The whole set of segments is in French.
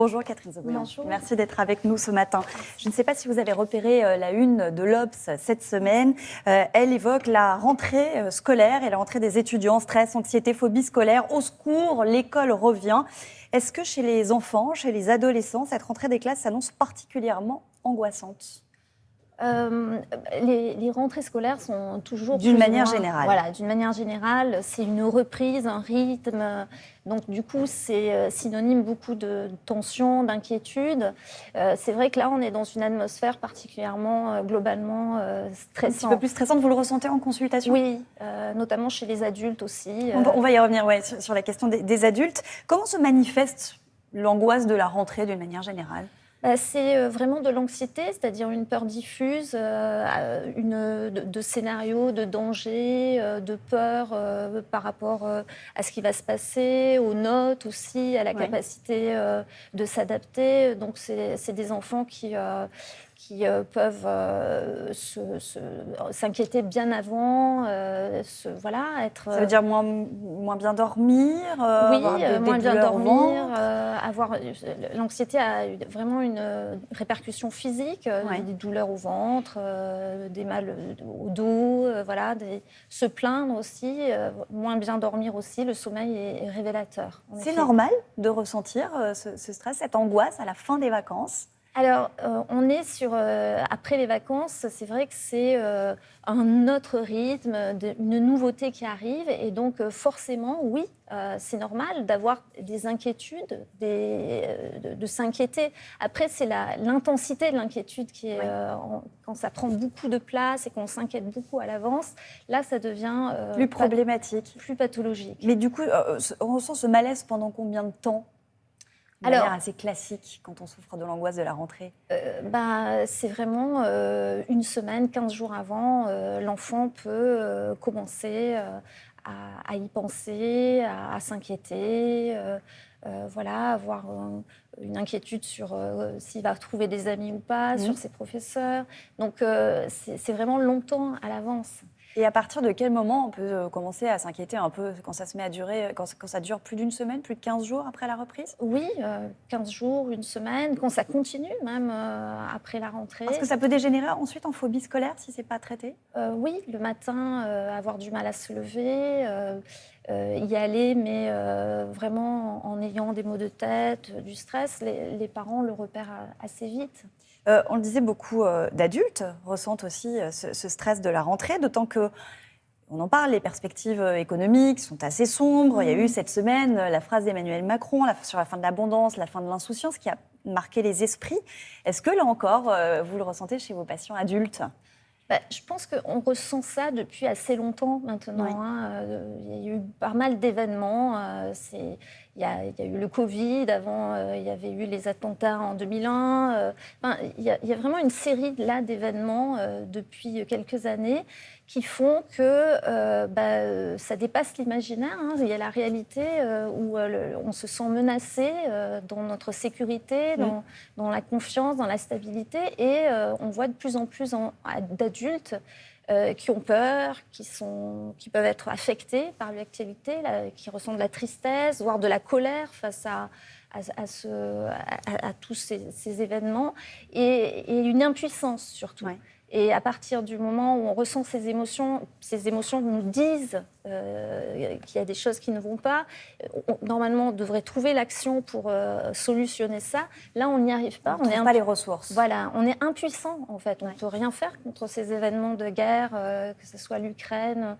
Bonjour Catherine Zobriand. Bonjour. Merci d'être avec nous ce matin. Je ne sais pas si vous avez repéré la une de l'Obs cette semaine. Elle évoque la rentrée scolaire et la rentrée des étudiants. Stress, anxiété, phobie scolaire. Au secours, l'école revient. Est-ce que chez les enfants, chez les adolescents, cette rentrée des classes s'annonce particulièrement angoissante ? Les rentrées scolaires sont toujours D'une plus ou manière moins- générale. Voilà, d'une manière générale, c'est une reprise, un rythme. Donc du coup, c'est synonyme beaucoup de tension, d'inquiétude. C'est vrai que là, on est dans une atmosphère particulièrement globalement Un stressante. petit peu plus stressante, vous le ressentez en consultation ? Oui, notamment chez les adultes aussi. On va y revenir sur la question des adultes. Comment se manifeste l'angoisse de la rentrée d'une manière générale ? C'est vraiment de l'anxiété, c'est-à-dire une peur diffuse, de scénarios, de dangers, de peur par rapport à ce qui va se passer, aux notes aussi, à la capacité de s'adapter. Donc c'est des enfants qui peuvent s'inquiéter bien avant, être... Ça veut dire moins bien dormir, avoir des moins bien douleurs au dormir, ventre. l'anxiété a vraiment une répercussion physique, des douleurs au ventre, des mal au dos, se plaindre aussi, moins bien dormir aussi, le sommeil est révélateur. C'est normal de ressentir ce stress, cette angoisse à la fin des vacances ? Alors, on est après les vacances, c'est vrai que c'est un autre rythme, une nouveauté qui arrive. Et donc, forcément, oui, c'est normal d'avoir des inquiétudes, de s'inquiéter. Après, c'est l'intensité de l'inquiétude qui est, quand ça prend beaucoup de place et qu'on s'inquiète beaucoup à l'avance, là, ça devient plus problématique. Plus pathologique. Mais du coup, on ressent ce malaise pendant combien de temps ? De manière assez classique quand on souffre de l'angoisse de la rentrée. C'est vraiment une semaine, 15 jours avant, l'enfant peut commencer à y penser, à s'inquiéter, avoir une inquiétude sur s'il va trouver des amis ou pas, sur ses professeurs. Donc c'est vraiment longtemps à l'avance. Et à partir de quel moment on peut commencer à s'inquiéter un peu quand ça se met à durer, quand ça dure plus d'une semaine, plus de 15 jours après la reprise ? Oui, 15 jours, une semaine, quand ça continue même après la rentrée. Parce que ça peut dégénérer ensuite en phobie scolaire si c'est pas traité ? Oui, le matin, avoir du mal à se lever, y aller, mais vraiment en ayant des maux de tête, du stress, les parents le repèrent assez vite. On le disait, beaucoup d'adultes ressentent aussi ce stress de la rentrée, d'autant que, on en parle, les perspectives économiques sont assez sombres. Il y a eu cette semaine la phrase d'Emmanuel Macron sur la fin de l'abondance, la fin de l'insouciance, qui a marqué les esprits. Est-ce que là encore, vous le ressentez chez vos patients adultes ? Je pense qu'on ressent ça depuis assez longtemps maintenant. Il y a eu pas mal d'événements. Il y a eu le Covid, avant il y avait eu les attentats en 2001. Il y a vraiment une série d'événements depuis quelques années qui font que ça dépasse l'imaginaire. Il y a la réalité où on se sent menacé dans notre sécurité, dans la confiance, dans la stabilité. Et on voit de plus en plus d'adultes qui ont peur, qui peuvent être affectés par l'actualité, qui ressentent de la tristesse, voire de la colère face à tous ces événements, et une impuissance surtout. Ouais. Et à partir du moment où on ressent ces émotions nous disent qu'il y a des choses qui ne vont pas. Normalement, on devrait trouver l'action pour solutionner ça. Là, on n'y arrive pas. On n'a pas les ressources. Voilà, on est impuissant, en fait. On ne peut rien faire contre ces événements de guerre, que ce soit l'Ukraine.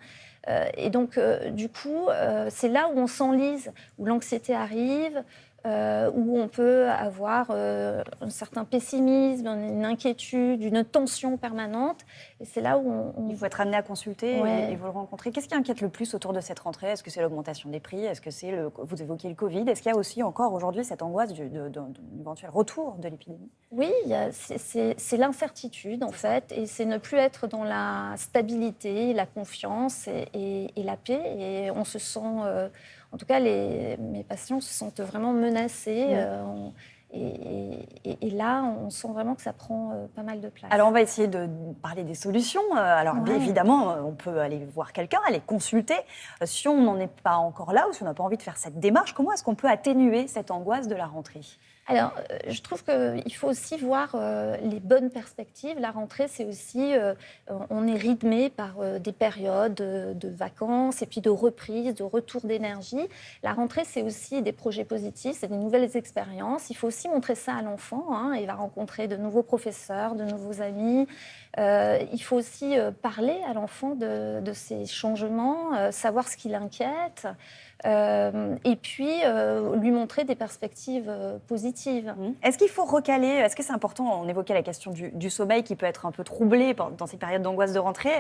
Et donc, du coup, c'est là où on s'enlise, où l'anxiété arrive, où on peut avoir un certain pessimisme, une inquiétude, une tension permanente. Et c'est là où il faut être amené à consulter et vous le rencontrer. Qu'est-ce qui inquiète le plus autour de cette rentrée ? Est-ce que c'est l'augmentation des prix ? Est-ce que c'est, vous évoquiez le Covid ? Est-ce qu'il y a aussi encore aujourd'hui cette angoisse d'un éventuel retour de l'épidémie ? Oui, c'est l'incertitude en fait, et c'est ne plus être dans la stabilité, la confiance et la paix. Et on se sent... En tout cas, mes patients se sentent vraiment menacés. Et là, on sent vraiment que ça prend pas mal de place. Alors, on va essayer de parler des solutions. Bien évidemment, on peut aller voir quelqu'un, aller consulter. Si on n'en est pas encore là ou si on n'a pas envie de faire cette démarche, comment est-ce qu'on peut atténuer cette angoisse de la rentrée ? Alors, je trouve qu'il faut aussi voir les bonnes perspectives. La rentrée, c'est aussi, on est rythmé par des périodes de vacances et puis de reprise, de retour d'énergie. La rentrée, c'est aussi des projets positifs, c'est des nouvelles expériences. Il faut aussi montrer ça à l'enfant, hein. Il va rencontrer de nouveaux professeurs, de nouveaux amis. Il faut aussi parler à l'enfant de ces changements, savoir ce qui l'inquiète. Et puis lui montrer des perspectives positives. Est-ce qu'il faut recaler, est-ce que c'est important, on évoquait la question du sommeil qui peut être un peu troublé dans ces périodes d'angoisse de rentrée,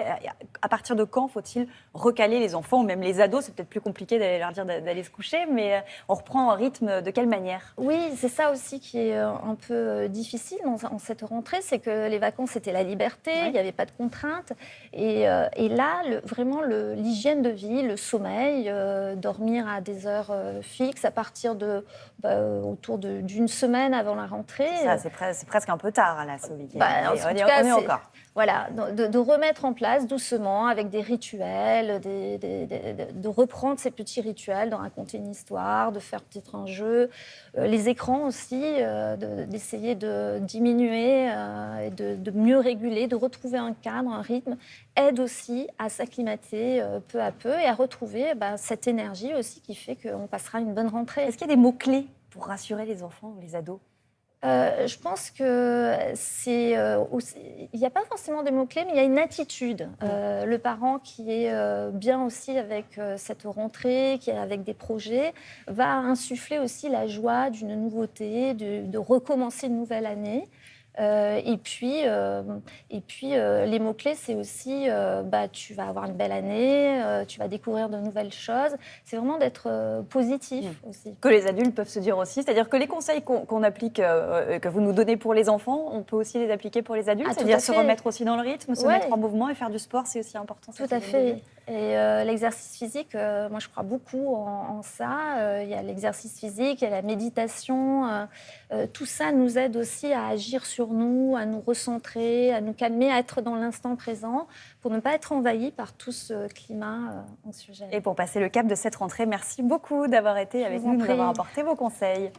à partir de quand faut-il recaler les enfants ou même les ados? C'est peut-être plus compliqué d'aller leur dire d'aller se coucher, mais on reprend un rythme de quelle manière? Oui, c'est ça aussi qui est un peu difficile en cette rentrée, c'est que les vacances, c'était la liberté, il n'y avait pas de contraintes. Et là, vraiment, l'hygiène de vie, le sommeil, dormir à des heures fixes à partir de autour d'une semaine avant la rentrée. C'est presque un peu tard, là, ce week-end. En tout cas, encore. Voilà, de remettre en place doucement, avec des rituels, de reprendre ces petits rituels, de raconter une histoire, de faire peut-être un jeu. Les écrans aussi, d'essayer de diminuer et de mieux réguler, de retrouver un cadre, un rythme, aide aussi à s'acclimater peu à peu et à retrouver cette énergie aussi qui fait qu'on passera une bonne rentrée. Est-ce qu'il y a des mots-clés pour rassurer les enfants ou les ados? Je pense que c'est il n'y a pas forcément des mots-clés, mais il y a une attitude. Le parent qui est bien aussi avec cette rentrée, qui est avec des projets, va insuffler aussi la joie d'une nouveauté, de recommencer une nouvelle année. Et puis, les mots-clés, c'est aussi tu vas avoir une belle année, tu vas découvrir de nouvelles choses. C'est vraiment d'être positif aussi. Que les adultes peuvent se dire aussi, c'est-à-dire que les conseils qu'on applique, que vous nous donnez pour les enfants, on peut aussi les appliquer pour les adultes, c'est-à-dire se remettre aussi dans le rythme, se mettre en mouvement et faire du sport, c'est aussi important. Tout à fait. Et l'exercice physique, moi je crois beaucoup en ça. Il y a l'exercice physique, il y a la méditation. Tout ça nous aide aussi à agir sur nous, à nous recentrer, à nous calmer, à être dans l'instant présent pour ne pas être envahi par tout ce climat anxiogène. Et pour passer le cap de cette rentrée, merci beaucoup d'avoir été avec nous, d'avoir apporté vos conseils.